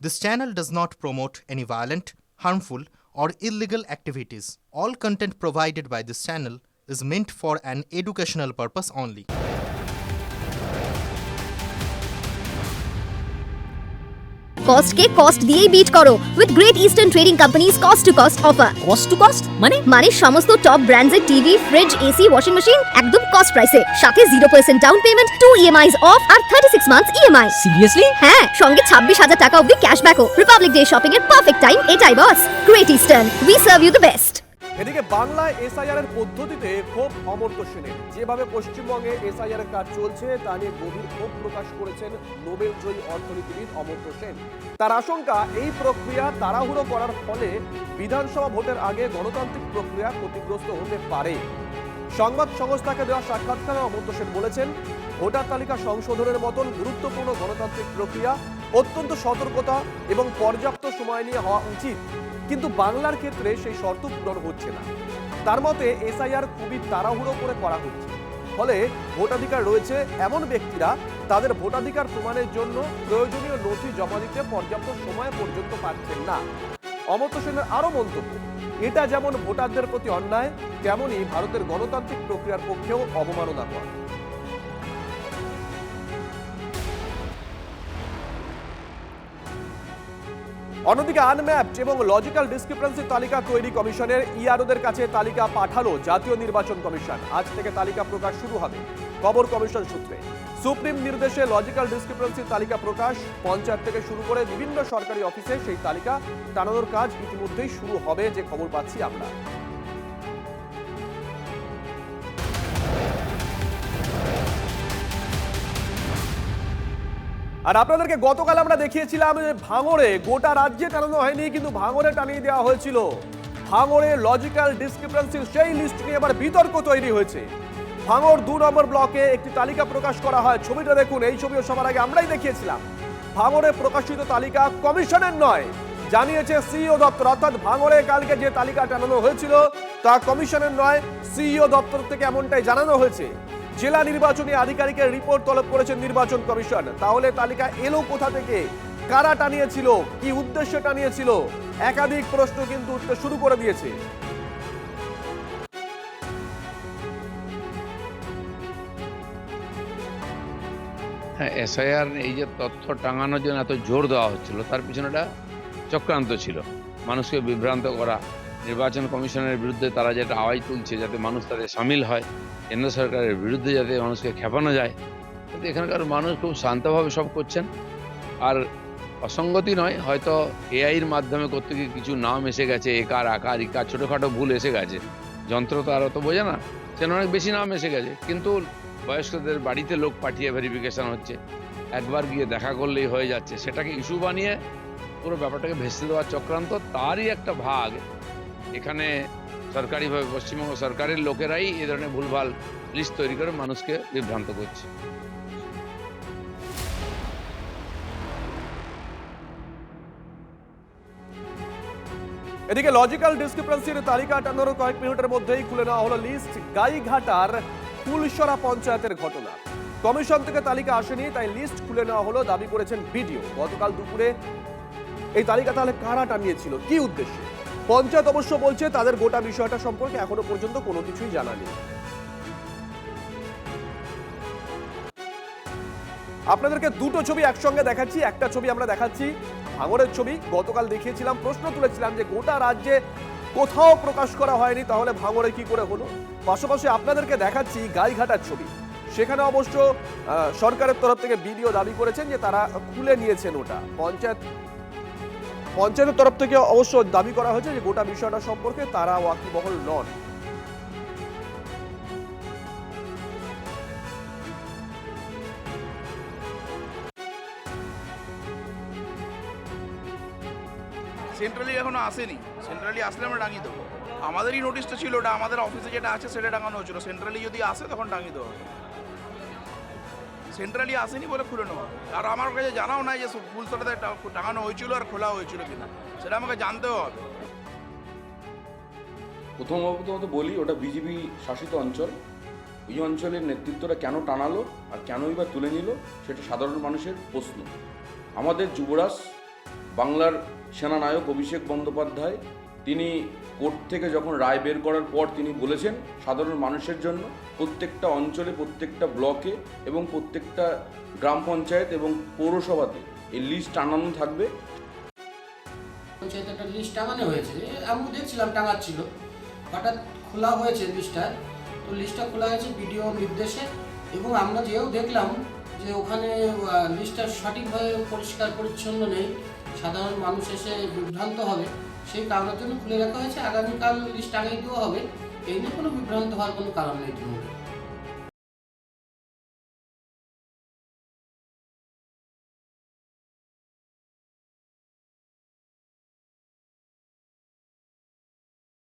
This channel does not promote any violent, harmful, or illegal activities. All content provided by this channel is meant for an educational purpose only. Cost কে cost দিয়েই beat করো with Great Eastern trading companies cost to cost offer. Cost to cost মানে সমস্ত top ব্র্যান্ডের TV, fridge, AC, washing machine একদম cost প্রাইসে, সাথে 0% down payment, 2 EMIs off আর 36 মান্থস EMI। সিরিয়াসলি? হ্যাঁ, সঙ্গে 26,000 টাকা অবধি ক্যাশব্যাকও। রিপাবলিক ডে শপিং এর পারফেক্ট টাইম এটাই boss. Great Eastern, we serve you the best. এদিকে বাংলায় এসআইআর এর পদ্ধতিতে ক্ষোভ অমর্ত্য সেনের। যেভাবে পশ্চিমবঙ্গে এসআইআর এর কাজ চলছে তা নিয়ে গভীর ক্ষোভ প্রকাশ করেছেন নোবেল জয়ী অর্থনীতিবিদ অমর্ত্য সেন। তার আশঙ্কা, এই প্রক্রিয়া তাড়াহুড়ো করার ফলে বিধানসভা ভোটের আগে গণতান্ত্রিক প্রক্রিয়া ক্ষতিগ্রস্ত হতে পারে। সংবাদ সংস্থাকে দেওয়া সাক্ষাৎকারে অমর্ত্য সেন বলেছেন, ভোটার তালিকা সংশোধনের মতন গুরুত্বপূর্ণ গণতান্ত্রিক প্রক্রিয়া অত্যন্ত সতর্কতা এবং পর্যাপ্ত সময় নিয়ে হওয়া উচিত, কিন্তু বাংলার ক্ষেত্রে সেই শর্ত পূরণ হচ্ছে না। তার মতে এসআইআর খুবই তাড়াহুড়ো করে করা হচ্ছে, ফলে ভোটাধিকার রয়েছে এমন ব্যক্তিরা তাদের ভোটাধিকার প্রমাণের জন্য প্রয়োজনীয় নথি জমা দিতে পর্যাপ্ত সময় পর্যন্ত পাচ্ছেন না। অমর্ত্য সেনের আরো মন্তব্য, এটা যেমন ভোটারদের প্রতি অন্যায়, তেমনই ভারতের গণতান্ত্রিক প্রক্রিয়ার পক্ষেও অবমাননাকর। অন্যদিকে আনম্যাপড এবং লজিক্যাল ডিসক্রিপেন্সি তালিকা তৈরি কমিশনের ইআরওদের কাছে তালিকা পাঠালো জাতীয় নির্বাচন কমিশন। আজ থেকে তালিকা প্রকাশ শুরু হবে, খবর কমিশন সূত্রে। সুপ্রিম নির্দেশে লজিক্যাল ডিসক্রিপেন্সি তালিকা প্রকাশ, পঞ্চায়েত থেকে শুরু করে বিভিন্ন সরকারি অফিসে সেই তালিকা টানানোর কাজ ইতিমধ্যেই শুরু হবে, যে খবর পাচ্ছি আমরা। আর আপনাদেরকে গতকাল আমরা দেখিয়েছিলাম যে ভাঙড়ে গোটা রাজ্যে টানানো হয়নি, কিন্তু ভাঙড়ে টানিয়ে দেওয়া হয়েছিল। ভাঙড়ে লজিক্যাল ডিসক্রিপেন্সির সেই লিস্ট নিয়ে এবার বিতর্ক তৈরি হয়েছে। ভাঙড় 2 নম্বর ব্লকে একটি তালিকা প্রকাশ করা হয়। ছবিটা দেখুন, এই ছবিও সবার আগে আমরাই দেখিয়েছিলাম। ভাঙড়ে প্রকাশিত তালিকা কমিশনের নয়, জানিয়েছে সিইও দপ্তর। অর্থাৎ ভাঙড়ে কালকে যে তালিকা টানানো হয়েছিল তা কমিশনের নয়, সিইও দপ্তর থেকে এমনটাই জানানো হয়েছে। জেলা নির্বাচনী আধিকারিকের রিপোর্ট তলব করেছেন নির্বাচন কমিশন। তাহলে তালিকা এলো কোথা থেকে, কারা টানিয়েছিল, কি উদ্দেশ্যে টানিয়েছিল, একাধিক প্রশ্ন কিন্তু উঠতে শুরু করে দিয়েছে। হ্যাঁ, এসআইআর এই যে তথ্য টাঙানোর জন্য এত জোর দেওয়া হচ্ছিল, তার পিছনে একটা চক্রান্ত ছিল, মানুষকে বিভ্রান্ত করা। নির্বাচন কমিশনের বিরুদ্ধে তারা যেটা আওয়াজ তুলছে, যাতে মানুষ তাদের সামিল হয়, কেন্দ্র সরকারের বিরুদ্ধে যাতে মানুষকে খেপানো যায়। কিন্তু এখানকার মানুষ খুব শান্তভাবে সব করছেন। আর অসঙ্গতি নয়, হয়তো এআইয়ের মাধ্যমে করতে গিয়ে কিছু নাম এসে গেছে, একার আকার ইকার ছোটোখাটো ভুল এসে গেছে। যন্ত্র তো আর অত বোঝে না, সেখানে অনেক বেশি নাম এসে গেছে। কিন্তু বয়স্কদের বাড়িতে লোক পাঠিয়ে ভেরিফিকেশন হচ্ছে, একবার গিয়ে দেখা করলেই হয়ে যাচ্ছে, সেটাকে ইস্যু বানিয়ে পুরো ব্যাপারটাকে ভেস্তে দেওয়ার চক্রান্ত, তারই একটা ভাগ এখানে সরকারিভাবে পশ্চিমবঙ্গ সরকারের লোকেরাই এ ধরনের ভুলভাল লিস্ট তৈরি করে মানুষকে বিভ্রান্ত করছে। এদিকে লজিক্যাল ডিসক্রিপেন্সির তালিকা টানানোর কয়েক মিনিটের মধ্যেই খুলে নেওয়া হলো লিস্ট। গাইঘাটার ফুলসরা পঞ্চায়েতের ঘটনা, কমিশন থেকে তালিকা আসেনি, তাই লিস্ট খুলে নেওয়া হলো, দাবি করেছেন বিডিও। গতকাল দুপুরে এই তালিকা তাহলে কারা টানিয়েছিল, কি উদ্দেশ্যে? পঞ্চায়েত অবশ্য বলছে তাদের গোটা বিষয়টা সম্পর্কে এখনো পর্যন্ত কোনো কিছুই জানা নেই। আপনাদেরকে দুটো ছবি একসঙ্গে দেখাচ্ছি। একটা ছবি আমরা দেখাচ্ছি ভাঙড়ের ছবি। গতকাল দেখিয়েছিলাম, প্রশ্ন তুলেছিলাম যে গোটা রাজ্যে কোথাও প্রকাশ করা হয়নি, তাহলে ভাঙড়ে কি করে হলো। পাশাপাশি আপনাদেরকে দেখাচ্ছি গাইঘাটার ছবি। সেখানে অবশ্য সরকারের তরফ থেকে বিডিও দাবি করেছেন যে তারা খুলে নিয়েছেন ওটা। পঞ্চায়েতের তরফ থেকে অবশ্য দাবি করা হয়েছে যে গোটা বিষয়টা সম্পর্কে তারা ওয়াকিবহল নন। সেন্ট্রালি এখনো আসেনি, সেন্ট্রালি আসলে আমরা টাঙিয়ে দেবো। আমাদেরই নোটিশটা ছিল, ওটা আমাদের অফিসে যেটা আছে সেটা টাঙানো হচ্ছিল। সেন্ট্রালি যদি আসে তখন টাঙিয়ে দেওয়া হবে। সেন্ট্রালি আসেনি বলে খুলে নেওয়া হবে। আর আমার কাছে জানাও নাই যে ফুলতলাতে টাঙানো হয়েছিল আর খোলা হয়েছিল কিনা, সেটা আমাকে জানতেও হবে। প্রথমত বলি, ওটা বিজেপি শাসিত অঞ্চল। এই অঞ্চলের নেতৃত্বটা কেন টানালো আর কেনই বা তুলে নিল, সেটা সাধারণ মানুষের প্রশ্ন। আমাদের যুবরাজ বাংলার সেনানায়ক অভিষেক বন্দ্যোপাধ্যায় তিনি কোর্ট থেকে যখন রায় বের করার পর তিনি বলেছেন সাধারণ মানুষের জন্য প্রত্যেকটা অঞ্চলে, প্রত্যেকটা ব্লকে এবং প্রত্যেকটা গ্রাম পঞ্চায়েত এবং পৌরসভাতে এই লিস্ট টানানো থাকবে। পঞ্চায়েত একটা লিস্ট টাঙানো হয়েছে, আমি দেখছিলাম টাঙাচ্ছিল, হঠাৎ খোলা হয়েছে লিস্টটা। তো লিস্টটা খোলা হয়েছে বিডিও নির্দেশে, এবং আমরা যেও দেখলাম যে ওখানে লিস্টটা সঠিকভাবে পরিষ্কার পরিচ্ছন্ন নেই, সাধারণ মানুষ এসে বিভ্রান্ত হবে, সেই কারণের জন্য খুলে রাখা হয়েছে। আগামীকাল লিস্ট টাঙিয়ে দেওয়া হবে, এই নিয়ে কোনো বিভ্রান্ত হওয়ার কোনো কারণ নেই।